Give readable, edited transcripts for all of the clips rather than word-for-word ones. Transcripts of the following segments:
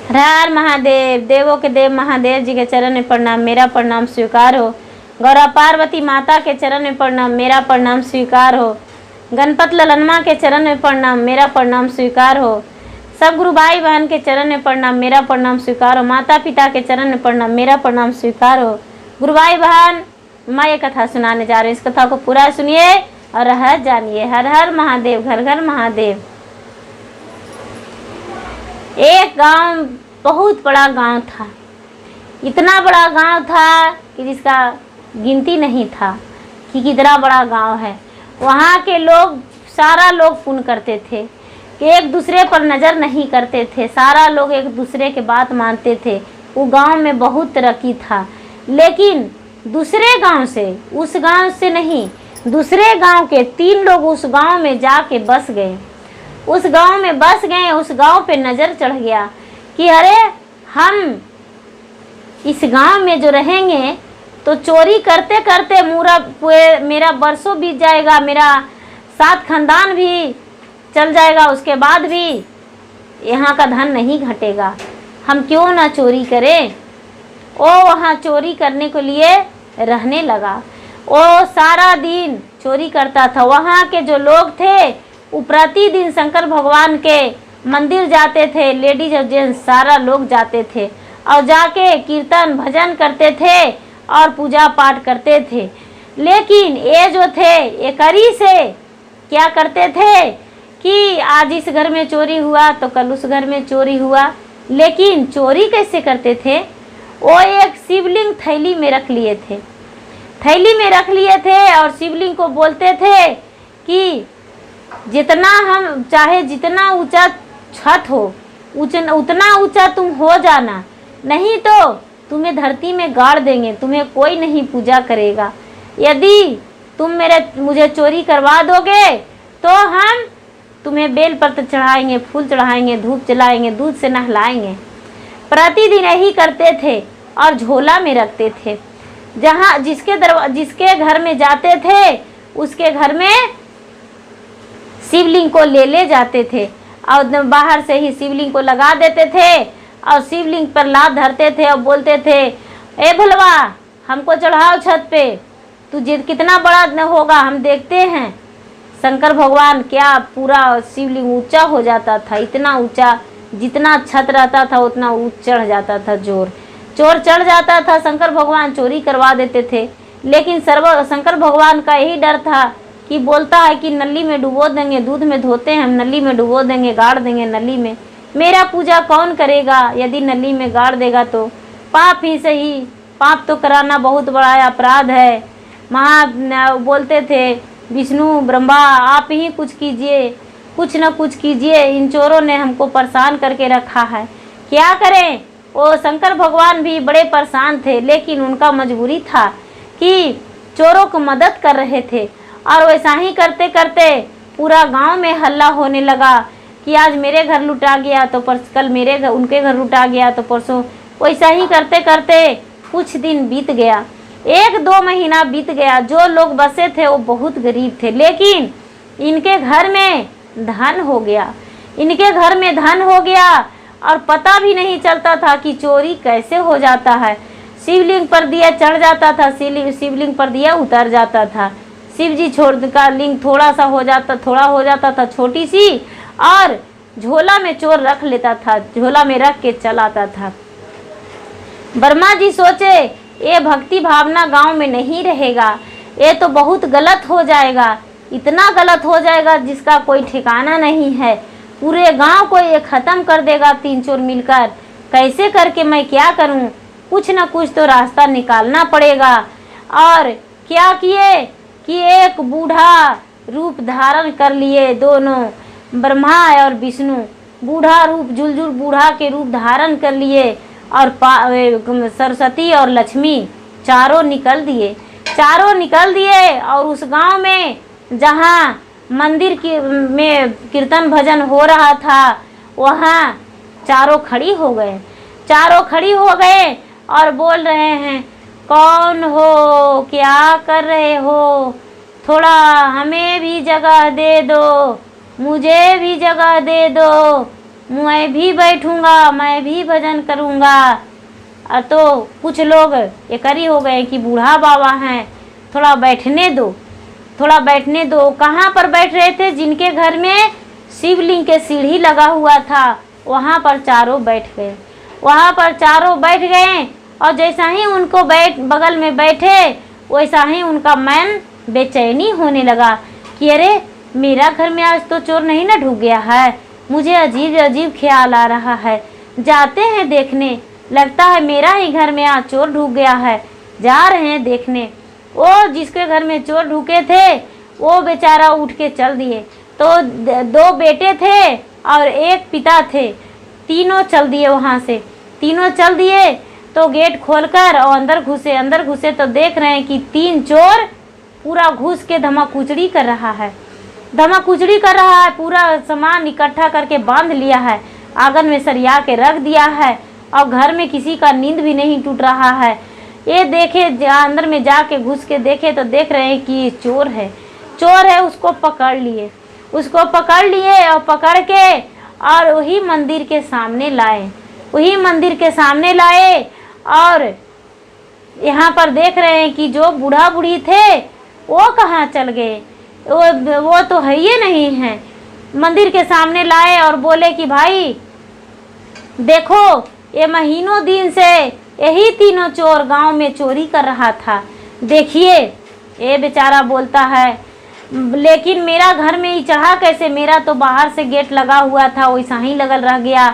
हर हर महादेव। देवों के देव महादेव जी के चरण में प्रणाम, मेरा प्रणाम स्वीकार हो। गौरा पार्वती माता के चरण में प्रणाम, मेरा प्रणाम स्वीकार हो। गणपत ललनमा के चरण में प्रणाम, मेरा प्रणाम स्वीकार हो। सब गुरु भाई बहन के चरण में प्रणाम, मेरा प्रणाम स्वीकार हो। माता पिता के चरण में प्रणाम, मेरा प्रणाम स्वीकार हो। गुरु भाई बहन, मैं ये कथा सुनाने जा रही हूँ, इस कथा को पूरा सुनिए और रहस्य जानिए। हर हर महादेव, घर घर महादेव। एक गांव, बहुत बड़ा गांव था। इतना बड़ा गांव था कि जिसका गिनती नहीं था कि कितना बड़ा गांव है। वहाँ के लोग, सारा लोग पुण्य करते थे, एक दूसरे पर नज़र नहीं करते थे, सारा लोग एक दूसरे के बात मानते थे। वो गांव में बहुत तरक्की था। लेकिन दूसरे गांव से, उस गांव से नहीं, दूसरे गांव के 3 लोग उस गांव में जाके बस गए। उस गांव में बस गए। उस गांव पे नज़र चढ़ गया कि अरे हम इस गांव में जो रहेंगे तो चोरी करते करते मेरा बरसों बीत जाएगा, मेरा 7 खानदान भी चल जाएगा, उसके बाद भी यहाँ का धन नहीं घटेगा। हम क्यों ना चोरी करें। वो वहाँ चोरी करने के लिए रहने लगा। वो सारा दिन चोरी करता था। वहाँ के जो लोग थे वो प्रतिदिन शंकर भगवान के मंदिर जाते थे, लेडीज और जेंट्स सारा लोग जाते थे और जाके कीर्तन भजन करते थे और पूजा पाठ करते थे। लेकिन ये जो थे एकरी से क्या करते थे कि आज इस घर में चोरी हुआ तो कल उस घर में चोरी हुआ। लेकिन चोरी कैसे करते थे, वो एक शिवलिंग थैली में रख लिए थे, थैली में रख लिए थे और शिवलिंग को बोलते थे कि जितना हम चाहे, जितना ऊंचा छत हो उतना ऊंचा तुम हो जाना, नहीं तो तुम्हें धरती में गाड़ देंगे, तुम्हें कोई नहीं पूजा करेगा। यदि तुम मुझे चोरी करवा दोगे तो हम तुम्हें बेलपत्र चढ़ाएंगे, फूल चढ़ाएंगे, धूप जलाएंगे, दूध से नहलाएंगे। प्रतिदिन यही करते थे और झोला में रखते थे। जहाँ जिसके घर में जाते थे उसके घर में शिवलिंग को ले जाते थे और बाहर से ही शिवलिंग को लगा देते थे और शिवलिंग पर लात धरते थे और बोलते थे, ए भलवा हमको चढ़ाओ छत पे, तुझे कितना बड़ा न होगा हम देखते हैं। शंकर भगवान क्या पूरा शिवलिंग ऊंचा हो जाता था, इतना ऊंचा, जितना छत रहता था उतना चढ़ जाता था। चोर चढ़ जाता था, शंकर भगवान चोरी करवा देते थे। लेकिन शंकर भगवान का यही डर था कि बोलता है कि नली में डुबो देंगे, दूध में धोते हैं हम, नली में डुबो देंगे, गाड़ देंगे नली में, मेरा पूजा कौन करेगा। यदि नली में गाड़ देगा तो पाप ही सही, पाप तो कराना बहुत बड़ा अपराध है। बोलते थे विष्णु ब्रह्मा आप ही कुछ कीजिए, कुछ न कुछ कीजिए, इन चोरों ने हमको परेशान करके रखा है, क्या करें। वो शंकर भगवान भी बड़े परेशान थे, लेकिन उनका मजबूरी था कि चोरों को मदद कर रहे थे। और वैसा ही करते करते पूरा गांव में हल्ला होने लगा कि आज मेरे घर लुटा गया तो कल मेरे घर, उनके घर लुटा गया तो परसों। वैसा ही करते करते कुछ दिन बीत गया, 1-2 महीना बीत गया। जो लोग बसे थे वो बहुत गरीब थे, लेकिन इनके घर में धन हो गया, इनके घर में धन हो गया और पता भी नहीं चलता था कि चोरी कैसे हो जाता है। शिवलिंग पर दिया चढ़ जाता था, शिवलिंग पर दिया उतर जाता था। शिव जी का लिंग थोड़ा हो जाता था छोटी सी, और झोला में चोर रख लेता था, झोला में रख के चलाता था। ब्रह्मा जी सोचे ये भक्ति भावना गांव में नहीं रहेगा, ये तो बहुत गलत हो जाएगा, इतना गलत हो जाएगा जिसका कोई ठिकाना नहीं है। पूरे गांव को ये ख़त्म कर देगा 3 चोर मिलकर। कैसे करके मैं क्या करूं, कुछ न कुछ तो रास्ता निकालना पड़ेगा। और क्या किए कि एक बूढ़ा रूप धारण कर लिए, दोनों ब्रह्मा और विष्णु बूढ़ा रूप, जुलजुल बूढ़ा के रूप धारण कर लिए और सरस्वती और लक्ष्मी चारों निकल दिए और उस गांव में जहाँ मंदिर में कीर्तन भजन हो रहा था वहाँ चारों खड़ी हो गए और बोल रहे हैं, कौन हो, क्या कर रहे हो, थोड़ा हमें भी जगह दे दो, मुझे भी जगह दे दो, मैं भी बैठूंगा, मैं भी भजन करूंगा। तो कुछ लोग एकरी हो गए कि बूढ़ा बाबा हैं, थोड़ा बैठने दो, थोड़ा बैठने दो। कहाँ पर बैठ रहे थे? जिनके घर में शिवलिंग के सीढ़ी लगा हुआ था, वहाँ पर चारों बैठ गए, वहाँ पर चारों बैठ गए। और जैसा ही उनको बगल में बैठे, वैसा ही उनका मन बेचैनी होने लगा कि अरे मेरा घर में आज तो चोर नहीं ना ढुक गया है, मुझे अजीब अजीब ख्याल आ रहा है। जाते हैं देखने, लगता है मेरा ही घर में आज चोर ढुक गया है। जा रहे हैं देखने। वो जिसके घर में चोर ढुके थे वो बेचारा उठ के चल दिए। तो 2 बेटे थे और एक पिता थे, तीनों चल दिए वहाँ से। तीनों चल दिए तो गेट खोलकर और अंदर घुसे तो देख रहे हैं कि 3 चोर पूरा घुस के धमाकुचड़ी कर रहा है, धमाकुचड़ी कर रहा है। पूरा सामान इकट्ठा करके बांध लिया है, आंगन में सरिया के रख दिया है और घर में किसी का नींद भी नहीं टूट रहा है। ये देखे अंदर में जाके घुस के देखे तो देख रहे हैं कि ये चोर है, चोर है। उसको पकड़ लिए, उसको पकड़ लिए और पकड़ के और वही मंदिर के सामने लाए, वही मंदिर के सामने लाए। और यहाँ पर देख रहे हैं कि जो बूढ़ा बूढ़ी थे वो कहाँ चल गए, वो तो है ही नहीं है। मंदिर के सामने लाए और बोले कि भाई देखो, ये महीनों दिन से यही तीनों चोर गांव में चोरी कर रहा था, देखिए। ये बेचारा बोलता है लेकिन मेरा घर में ही चढ़ा कैसे? मेरा तो बाहर से गेट लगा हुआ था, वैसा ही लगल रह गया,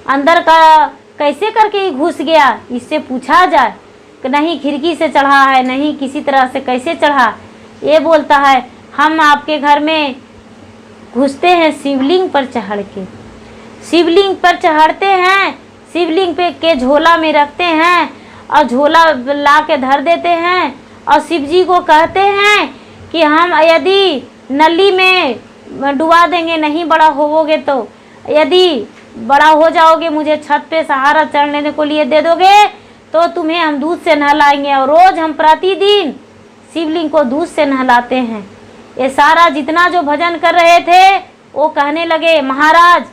अंदर का कैसे करके ही घुस गया? इससे पूछा जाए कि नहीं खिड़की से चढ़ा है, नहीं किसी तरह से कैसे चढ़ा। ये बोलता है हम आपके घर में घुसते हैं शिवलिंग पर चढ़ के, शिवलिंग पर चढ़ते हैं, शिवलिंग पे के झोला में रखते हैं और झोला ला के धर देते हैं और शिव जी को कहते हैं कि हम यदि नली में डुबा देंगे, नहीं बड़ा होवोगे तो, यदि बड़ा हो जाओगे, मुझे छत पे सहारा चढ़ने को लिए दे दोगे तो तुम्हें हम दूध से नहलाएंगे। और रोज हम प्रतिदिन शिवलिंग को दूध से नहलाते हैं। ये सारा जितना जो भजन कर रहे थे वो कहने लगे महाराज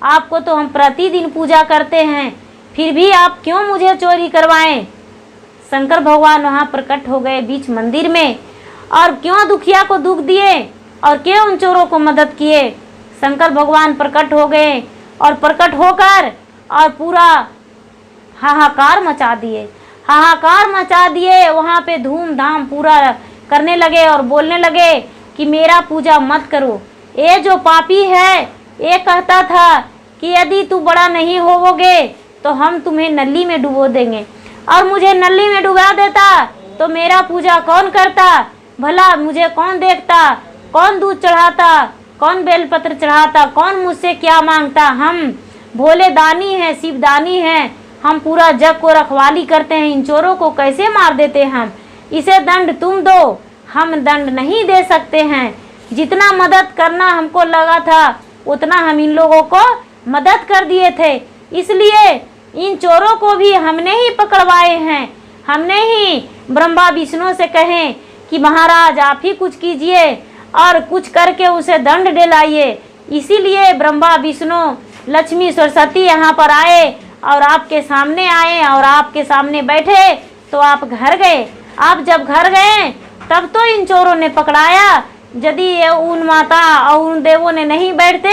आपको तो हम प्रतिदिन पूजा करते हैं, फिर भी आप क्यों मुझे चोरी करवाएं? शंकर भगवान वहाँ प्रकट हो गए बीच मंदिर में और क्यों दुखिया को दुख दिए और क्यों उन चोरों को मदद किए? शंकर भगवान प्रकट हो गए और प्रकट होकर और पूरा हाहाकार मचा दिए, हाहाकार मचा दिए। वहाँ पे धूमधाम पूरा करने लगे और बोलने लगे कि मेरा पूजा मत करो। ये जो पापी है ये कहता था कि यदि तू बड़ा नहीं होवोगे तो हम तुम्हें नली में डुबो देंगे, और मुझे नली में डुबा देता तो मेरा पूजा कौन करता? भला मुझे कौन देखता? कौन दूध चढ़ाता? कौन बेलपत्र चढ़ाता? कौन मुझसे क्या मांगता? हम भोले दानी हैं, शिवदानी हैं, हम पूरा जग को रखवाली करते हैं। इन चोरों को कैसे मार देते हम? इसे दंड तुम दो, हम दंड नहीं दे सकते हैं। जितना मदद करना हमको लगा था उतना हम इन लोगों को मदद कर दिए थे, इसलिए इन चोरों को भी हमने ही पकड़वाए हैं। हमने ही ब्रह्मा विष्णु से कहें कि महाराज आप ही कुछ कीजिए और कुछ करके उसे दंड दिलाइए। इसीलिए ब्रह्मा विष्णु लक्ष्मी सरस्वती यहाँ पर आए और आपके सामने आए और आपके सामने बैठे तो आप घर गए। आप जब घर गए तब तो इन चोरों ने पकड़ाया। यदि ये उन माता और उन देवों ने नहीं बैठते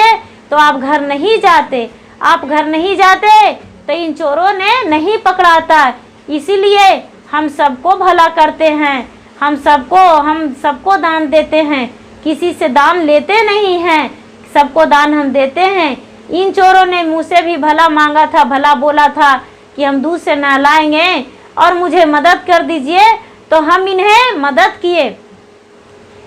तो आप घर नहीं जाते, आप घर नहीं जाते तो इन चोरों ने नहीं पकड़ाता। इसीलिए हम सबको भला करते हैं, हम सबको दान देते हैं, किसी से दान लेते नहीं हैं, सबको दान हम देते हैं। इन चोरों ने मुझसे भी भला मांगा था, भला बोला था कि हम दूध से नहलाएंगे और मुझे मदद कर दीजिए, तो हम इन्हें मदद किए।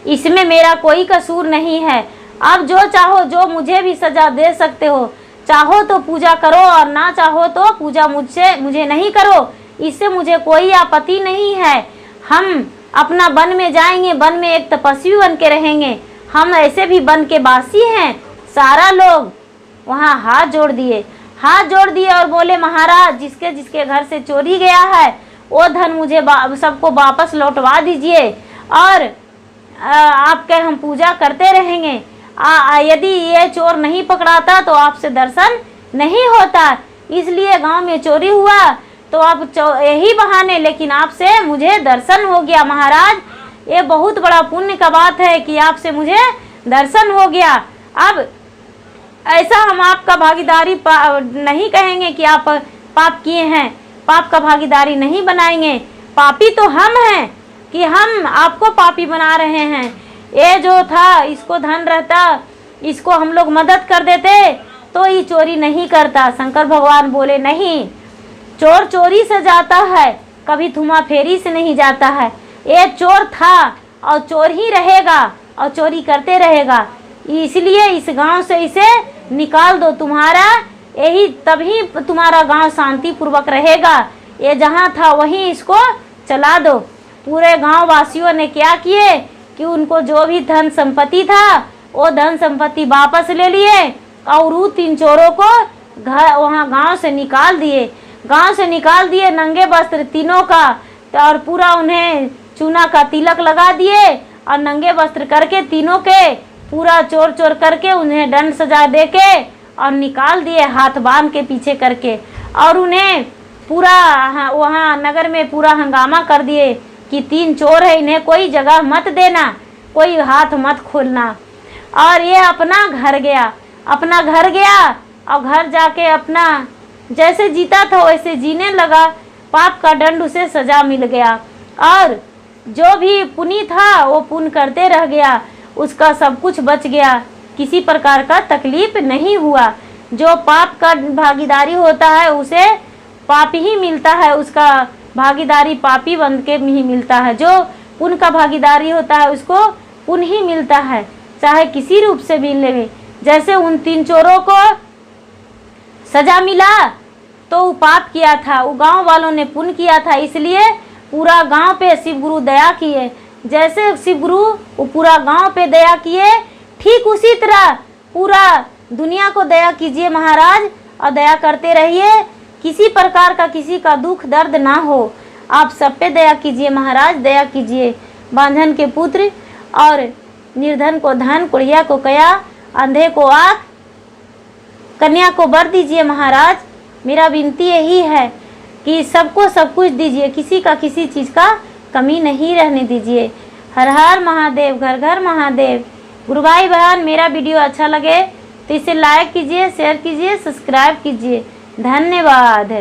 इसमें मेरा कोई कसूर नहीं है। अब जो चाहो जो मुझे भी सजा दे सकते हो, चाहो तो पूजा करो और ना चाहो तो पूजा मुझे नहीं करो, इससे मुझे कोई आपत्ति नहीं है। हम अपना वन में जाएंगे, वन में एक तपस्वी बन के रहेंगे, हम ऐसे भी वन के वासी हैं। सारा लोग वहाँ हाथ जोड़ दिए और बोले महाराज जिसके जिसके घर से चोरी गया है वो धन मुझे सबको वापस लौटवा दीजिए और आपके हम पूजा करते रहेंगे। यदि ये चोर नहीं पकड़ाता तो आपसे दर्शन नहीं होता, इसलिए गांव में चोरी हुआ तो अब यही बहाने, लेकिन आपसे मुझे दर्शन हो गया महाराज। ये बहुत बड़ा पुण्य का बात है कि आपसे मुझे दर्शन हो गया। अब ऐसा हम आपका भागीदारी नहीं कहेंगे कि आप पाप किए हैं, पाप का भागीदारी नहीं बनाएंगे। पापी तो हम हैं कि हम आपको पापी बना रहे हैं। ये जो था, इसको धन रहता, इसको हम लोग मदद कर देते तो ये चोरी नहीं करता। शंकर भगवान बोले नहीं, चोर चोरी से जाता है, कभी धुआं फेरी से नहीं जाता है। ये चोर था और चोर ही रहेगा और चोरी करते रहेगा, इसलिए इस गांव से इसे निकाल दो। तुम्हारा यही, तभी तुम्हारा गांव शांति पूर्वक रहेगा। ये जहां था वहीं इसको चला दो। पूरे गांव वासियों ने क्या किए कि उनको जो भी धन संपत्ति था वो धन संपत्ति वापस ले लिए और उन 3 चोरों को घर वहाँ गांव से निकाल दिए। गांव से निकाल दिए नंगे वस्त्र तीनों का, और पूरा उन्हें चूना का तिलक लगा दिए और नंगे वस्त्र करके तीनों के पूरा चोर चोर करके उन्हें दंड सजा देके और निकाल दिए हाथ बांध के पीछे करके। और उन्हें पूरा वहाँ नगर में पूरा हंगामा कर दिए कि 3 चोर है, इन्हें कोई जगह मत देना, कोई हाथ मत खोलना। और ये अपना घर गया और घर जाके अपना जैसे जीता था वैसे जीने लगा। पाप का दंड उसे सजा मिल गया और जो भी पुण्य था वो पुण्य करते रह गया, उसका सब कुछ बच गया, किसी प्रकार का तकलीफ नहीं हुआ। जो पाप का भागीदारी होता है उसे पाप ही मिलता है, उसका भागीदारी पापी बन के ही मिलता है। जो पुण्य का भागीदारी होता है उसको पुण्य ही मिलता है, चाहे किसी रूप से भी ले। जैसे उन 3 चोरों को सजा मिला तो वो पाप किया था, वो गांव वालों ने पुण्य किया था, इसलिए पूरा गांव पे शिव गुरु दया किए। जैसे शिव गुरु वो पूरा गांव पे दया किए, ठीक उसी तरह पूरा दुनिया को दया कीजिए महाराज, और दया करते रहिए। किसी प्रकार का किसी का दुख दर्द ना हो, आप सब पे दया कीजिए महाराज, दया कीजिए। बांझन के पुत्र और निर्धन को धन, कुड़िया को कया, अंधे को आँख, कन्या को वर दीजिए महाराज। मेरा विनती यही है कि सबको सब कुछ दीजिए, किसी का किसी चीज़ का कमी नहीं रहने दीजिए। हर हर महादेव, घर घर महादेव। गुरु भाई बहन, मेरा वीडियो अच्छा लगे तो इसे लाइक कीजिए, शेयर कीजिए, सब्सक्राइब कीजिए। धन्यवाद।